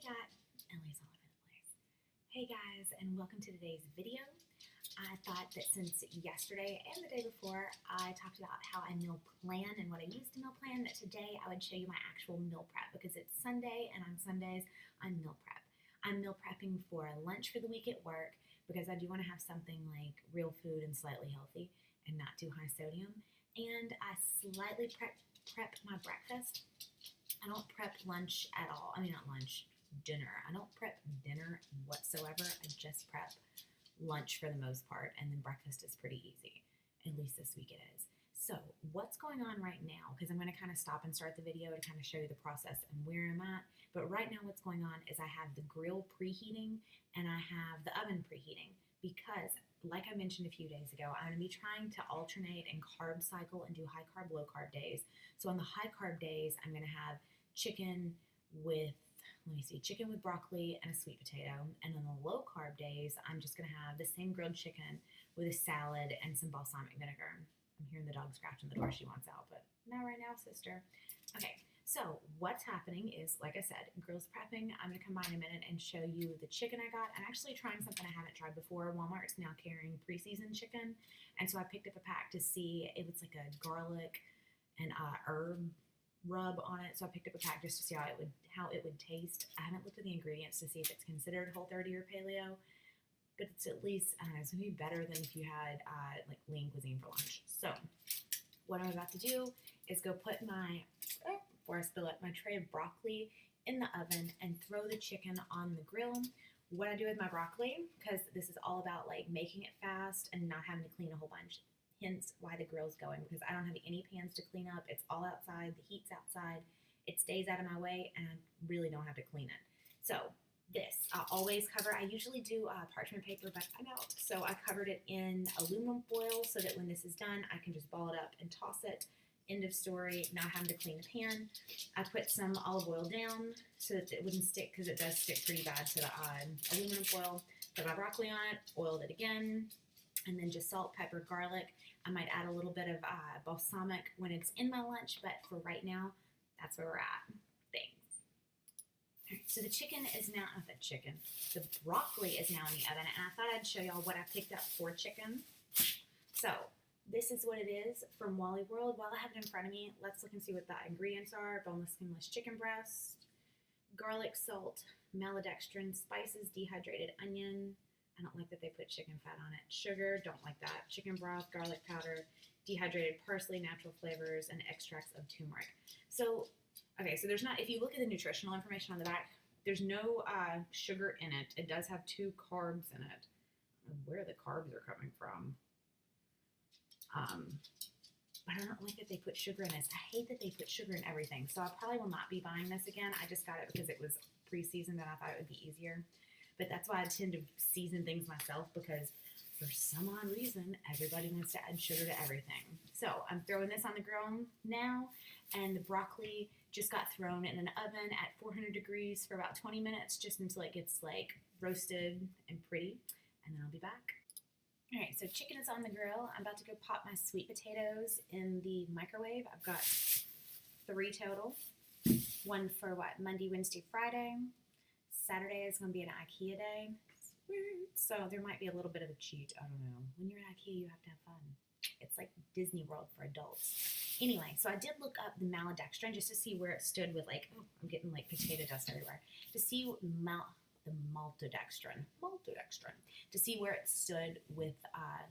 Ellie's all over the place. Hey guys, and welcome to today's video. I thought that since yesterday and the day before I talked about how I meal plan and what I use to meal plan, that today I would show you my actual meal prep because it's Sunday and on Sundays I'm meal prep. I'm meal prepping for lunch for the week at work because I do want to have something like real food and slightly healthy and not too high sodium. And I slightly prep my breakfast. I don't prep lunch at all. I mean, not lunch, dinner. I don't prep dinner whatsoever. I just prep lunch for the most part, and then breakfast is pretty easy. At least this week it is. So what's going on right now, because I'm going to kind of stop and start the video to kind of show you the process and where I'm at. But right now what's going on is I have the grill preheating and I have the oven preheating because, like I mentioned a few days ago, I'm going to be trying to alternate and carb cycle and do high carb, low carb days. So on the high carb days, I'm going to have chicken with chicken with broccoli and a sweet potato. And on the low carb days, I'm just going to have the same grilled chicken with a salad and some balsamic vinegar. I'm hearing the dog scratching the door. She wants out, but not right now, sister. Okay, so what's happening is, like I said, grills prepping. I'm going to come by in a minute and show you the chicken I got. I'm actually trying something I haven't tried before. Walmart's now carrying pre-seasoned chicken. And so I picked up a pack to see if it's like a garlic and herb rub on it. So I picked up a pack just to see how it would taste. I haven't looked at the ingredients to see if it's considered Whole30 or paleo, but it's at least, I don't know, it's gonna be better than if you had like lean cuisine for lunch. So what I'm about to do is go put before I spill it, my tray of broccoli in the oven and throw the chicken on the grill. What I do with my broccoli, because this is all about like making it fast and not having to clean a whole bunch. Hence why the grill's going, because I don't have any pans to clean up. It's all outside. The heat's outside. It stays out of my way, and I really don't have to clean it. So this, I always cover. I usually do parchment paper, but I'm out. So I covered it in aluminum foil so that when this is done, I can just ball it up and toss it. End of story. Not having to clean the pan. I put some olive oil down so that it wouldn't stick, because it does stick pretty bad to the aluminum foil. Put my broccoli on it. Oiled it again. And then just salt, pepper, garlic. I might add a little bit of balsamic when it's in my lunch, but for right now, that's where we're at. Thanks. All right, so the chicken is now, not the chicken, the broccoli is now in the oven, and I thought I'd show y'all what I picked up for chicken. So this is what it is from Wally World. While I have it in front of me, let's look and see what the ingredients are. Boneless, skinless chicken breast, garlic, salt, maltodextrin, spices, dehydrated onion. I don't like that they put chicken fat on it. Sugar, don't like that. Chicken broth, garlic powder, dehydrated parsley, natural flavors, and extracts of turmeric. So, okay, so there's not, if you look at the nutritional information on the back, there's no sugar in it. It does have 2 carbs in it. I don't know where the carbs are coming from. But I don't like that they put sugar in this. I hate that they put sugar in everything. So I probably will not be buying this again. I just got it because it was pre-seasoned and I thought it would be easier. But that's why I tend to season things myself, because for some odd reason, everybody wants to add sugar to everything. So I'm throwing this on the grill now, and the broccoli just got thrown in an oven at 400 degrees for about 20 minutes, just until it gets like roasted and pretty, and then I'll be back. All right, so chicken is on the grill. I'm about to go pop my sweet potatoes in the microwave. I've got 3 total. One for Monday, Wednesday, Friday. Saturday is going to be an IKEA day. So there might be a little bit of a cheat. I don't know. When you're at IKEA, you have to have fun. It's like Disney World for adults. Anyway, so I did look up the maltodextrin just to see where it stood with like, oh, I'm getting like potato dust everywhere. To see the maltodextrin. To see where it stood with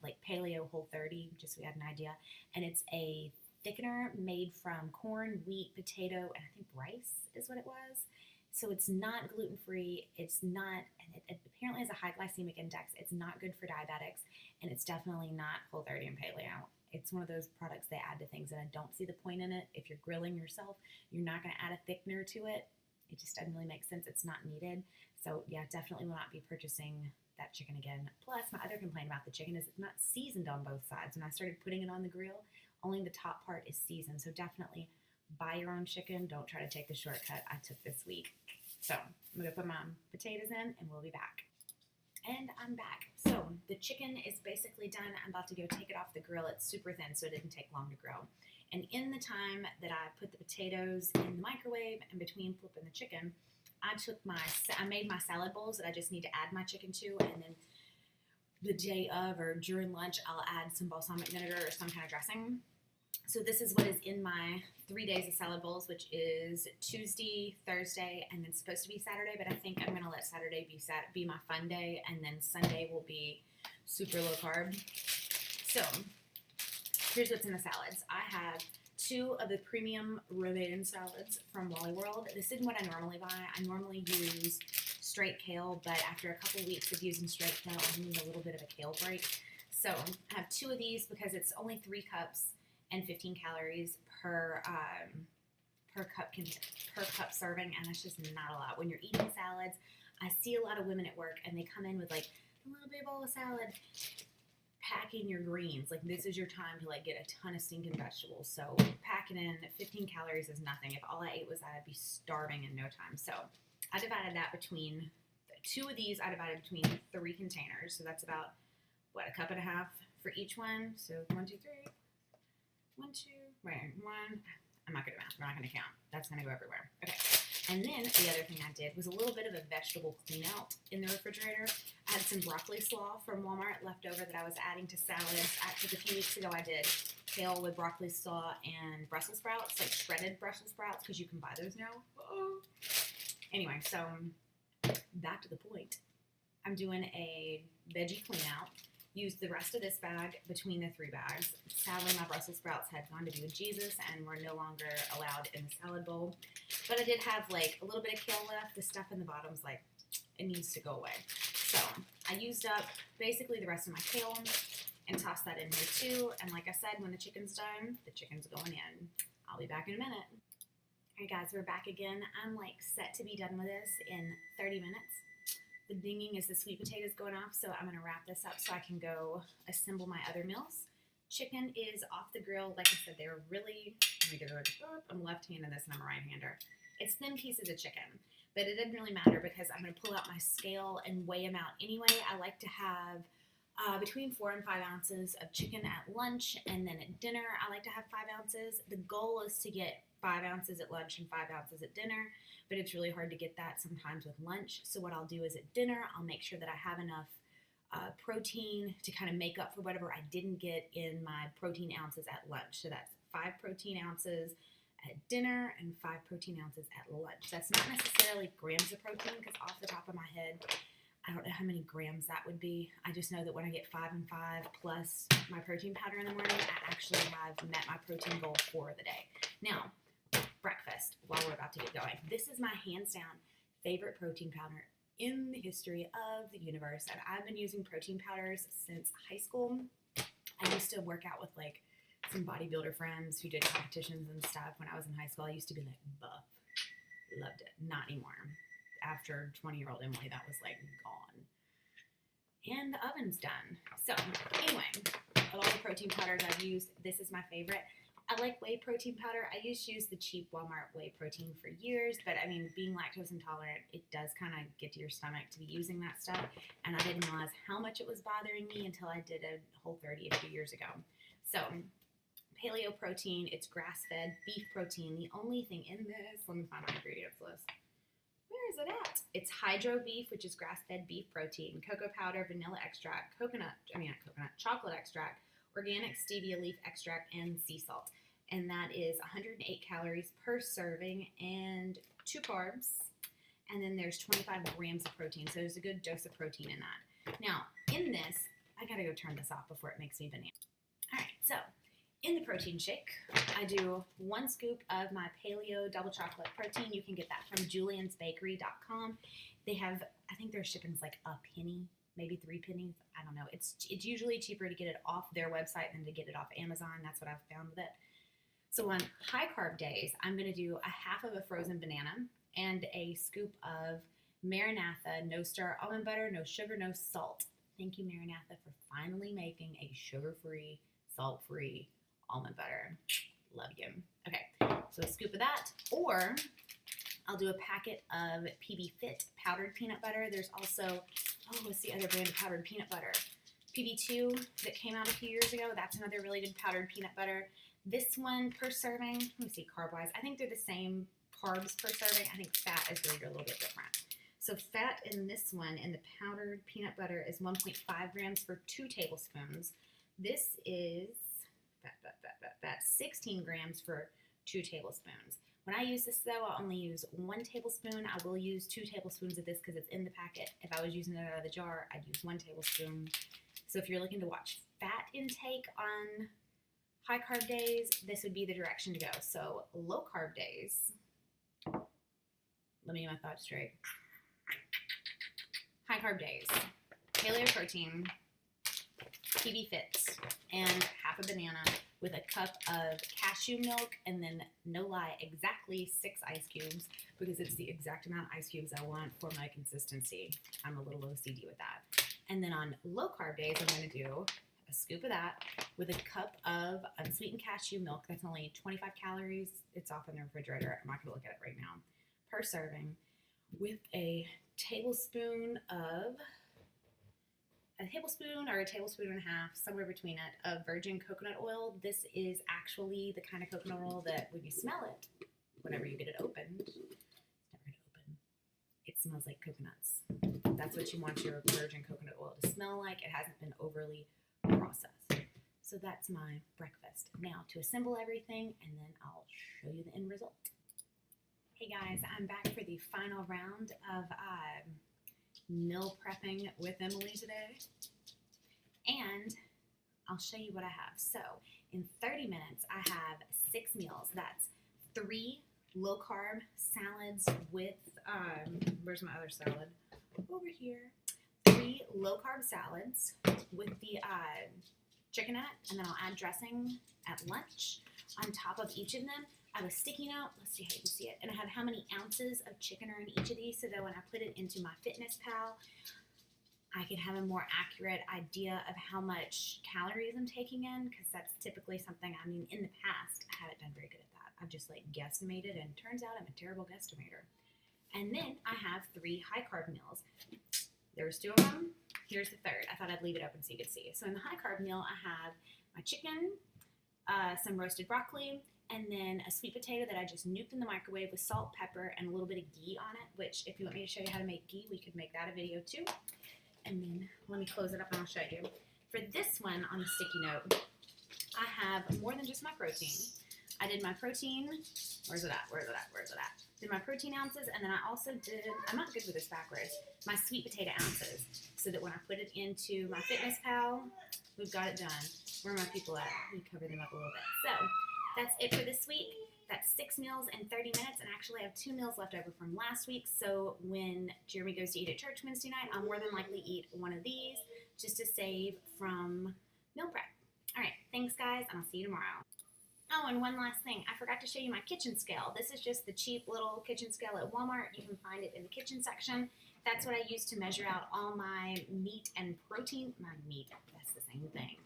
like paleo Whole30, just so we had an idea. And it's a thickener made from corn, wheat, potato, and I think rice is what it was. So it's not gluten-free, it's not, and it apparently has a high glycemic index. It's not good for diabetics, and it's definitely not Whole30 and paleo. It's one of those products they add to things, and I don't see the point in it. If you're grilling yourself, you're not going to add a thickener to it. It just doesn't really make sense. It's not needed. So yeah, definitely will not be purchasing that chicken again. Plus, my other complaint about the chicken is it's not seasoned on both sides. When I started putting it on the grill, only the top part is seasoned. So definitely buy your own chicken. Don't try to take the shortcut I took this week. So I'm going to put my potatoes in and we'll be back. And I'm back. So the chicken is basically done. I'm about to go take it off the grill. It's super thin, so it didn't take long to grill. And in the time that I put the potatoes in the microwave and between flipping the chicken, I made my salad bowls that I just need to add my chicken to, and then the day of or during lunch, I'll add some balsamic vinegar or some kind of dressing. So this is what is in my 3 days of salad bowls, which is Tuesday, Thursday, and then supposed to be Saturday, but I think I'm going to let Saturday be my fun day, and then Sunday will be super low carb. So here's what's in the salads. I have 2 of the premium romaine salads from Wally World. This isn't what I normally buy. I normally use straight kale, but after a couple weeks of using straight kale, I need a little bit of a kale break. So I have 2 of these because it's only 3 cups and 15 calories per cup serving, and that's just not a lot. When you're eating salads, I see a lot of women at work, and they come in with like a little bit bowl of salad, packing your greens. Like, this is your time to like get a ton of stinking vegetables. So packing in 15 calories is nothing. If all I ate was that, I'd be starving in no time. So I divided that between 2 of these. I divided between 3 containers. So that's about a cup and a half for each one. So 1, 2, 3. 1, 2, wait, 1. I'm not good at math. I'm not going to count. That's going to go everywhere. Okay. And then the other thing I did was a little bit of a vegetable clean out in the refrigerator. I had some broccoli slaw from Walmart left over that I was adding to salads. Actually, a few weeks ago, I did kale with broccoli slaw and Brussels sprouts, like shredded Brussels sprouts, because you can buy those now. Oh. Anyway, so back to the point. I'm doing a veggie clean out. Used the rest of this bag between the 3 bags. Sadly, my Brussels sprouts had gone to be with Jesus and were no longer allowed in the salad bowl. But I did have like a little bit of kale left. The stuff in the bottom's like, it needs to go away. So I used up basically the rest of my kale and tossed that in here too. And like I said, when the chicken's done, the chicken's going in. I'll be back in a minute. All right, guys, we're back again. I'm like set to be done with this in 30 minutes. The dinging is the sweet potatoes going off, so I'm going to wrap this up so I can go assemble my other meals. Chicken is off the grill. Like I said, they're really, let me get it. I'm left-handed in this and I'm a right-hander. It's thin pieces of chicken, but it doesn't really matter because I'm going to pull out my scale and weigh them out anyway. I like to have between 4 and 5 ounces of chicken at lunch, and then at dinner, I like to have 5 ounces. The goal is to get 5 ounces at lunch and 5 ounces at dinner, but it's really hard to get that sometimes with lunch. So what I'll do is at dinner, I'll make sure that I have enough protein to kind of make up for whatever I didn't get in my protein ounces at lunch. So that's 5 protein ounces at dinner and 5 protein ounces at lunch. That's not necessarily grams of protein, because off the top of my head, I don't know how many grams that would be. I just know that when I get 5 and 5 plus my protein powder in the morning, I actually have met my protein goal for the day. Now, breakfast, while we're about to get going. This is my hands down favorite protein powder in the history of the universe. And I've been using protein powders since high school. I used to work out with like some bodybuilder friends who did competitions and stuff when I was in high school. I used to be like buff. Loved it. Not anymore. After 20-year-old Emily, that was like gone. And the oven's done. So anyway, of all the protein powders I've used, this is my favorite. I like whey protein powder. I used to use the cheap Walmart whey protein for years, but I mean, being lactose intolerant, it does kind of get to your stomach to be using that stuff. And I didn't realize how much it was bothering me until I did a Whole30 a few years ago. So paleo protein, it's grass-fed beef protein. The only thing in this, let me find my ingredients list. Where is it at? It's hydro beef, which is grass-fed beef protein, cocoa powder, vanilla extract, chocolate extract, organic stevia leaf extract, and sea salt. And that is 108 calories per serving and 2 carbs. And then there's 25 grams of protein. So there's a good dose of protein in that. Now, in this, I gotta go turn this off before it makes me bananas. All right, so in the protein shake, I do 1 scoop of my paleo double chocolate protein. You can get that from juliansbakery.com. They have, I think their shipping's like a penny, maybe 3 pennies. I don't know. It's usually cheaper to get it off their website than to get it off Amazon. That's what I've found with it. So on high carb days, I'm going to do a half of a frozen banana and a scoop of Maranatha no star almond butter, no sugar, no salt. Thank you, Maranatha, for finally making a sugar-free, salt-free almond butter. Love you. Okay, so a scoop of that, or I'll do a packet of PB Fit powdered peanut butter. There's also, what's the other brand of powdered peanut butter? PB2 that came out a few years ago. That's another really good powdered peanut butter. This one per serving, let me see, carb-wise, I think they're the same carbs per serving. I think fat is where you're a little bit different. So fat in this one, in the powdered peanut butter, is 1.5 grams for 2 tablespoons. This is fat, 16 grams for 2 tablespoons. When I use this, though, I'll only use 1 tablespoon. I will use 2 tablespoons of this because it's in the packet. If I was using it out of the jar, I'd use 1 tablespoon. So if you're looking to watch fat intake on high carb days, this would be the direction to go. So low carb days, let me get my thoughts straight. High carb days, paleo protein, PB Fits, and half a banana with a cup of cashew milk, and then, no lie, exactly 6 ice cubes, because it's the exact amount of ice cubes I want for my consistency. I'm a little OCD with that. And then on low carb days, I'm going to do a scoop of that with a cup of unsweetened cashew milk. That's only 25 calories. It's off in the refrigerator. I'm not going to look at it right now. Per serving, with a tablespoon or a tablespoon and a half, somewhere between it, of virgin coconut oil. This is actually the kind of coconut oil that when you smell it, whenever you get it opened, it's never going to open. It smells like coconuts. That's what you want your virgin coconut oil to smell like. It hasn't been overly processed. So that's my breakfast. Now to assemble everything, and then I'll show you the end result. Hey guys, I'm back for the final round of meal prepping with Emily today, and I'll show you what I have. So in 30 minutes, I have 6 meals. That's 3 low carb salads with, where's my other salad? Over here. 3 low carb salads with the chicken in it, and then I'll add dressing at lunch. On top of each of them, I have a sticky note. Let's see how you can see it. And I have how many ounces of chicken are in each of these, so that when I put it into my FitnessPal, I can have a more accurate idea of how much calories I'm taking in, because that's typically something, I mean, in the past, I haven't done very good at that. I've just like guesstimated, and turns out I'm a terrible guesstimator. And then I have 3 high carb meals. There's 2 of them. Here's the third. I thought I'd leave it open so you could see. So in the high carb meal, I have my chicken, some roasted broccoli, and then a sweet potato that I just nuked in the microwave with salt, pepper, and a little bit of ghee on it, which if you want me to show you how to make ghee, we could make that a video too. And then let me close it up and I'll show you. For this one on the sticky note, I have more than just my protein. I did my protein, where's it at? Did my protein ounces, and then I also did, I'm not good with this backwards, my sweet potato ounces, so that when I put it into my FitnessPal, we've got it done. Where are my people at? We cover them up a little bit. So that's it for this week. That's 6 meals in 30 minutes, and actually I have 2 meals left over from last week, so when Jeremy goes to eat at church Wednesday night, I'll more than likely eat one of these just to save from meal prep. All right, thanks guys, and I'll see you tomorrow. Oh, and one last thing. I forgot to show you my kitchen scale. This is just the cheap little kitchen scale at Walmart. You can find it in the kitchen section. That's what I use to measure out all my meat and protein. My meat, that's the same thing.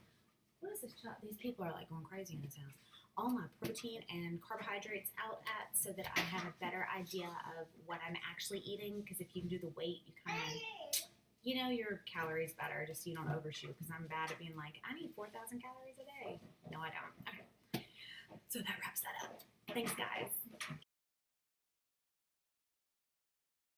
What is this? These people are like going crazy in this house. All my protein and carbohydrates out at, so that I have a better idea of what I'm actually eating. Because if you can do the weight, you kind of, you know your calories better, just so you don't overshoot. Because I'm bad at being like, I need 4,000 calories a day. No, I don't. Okay. So that wraps that up. Thanks, guys.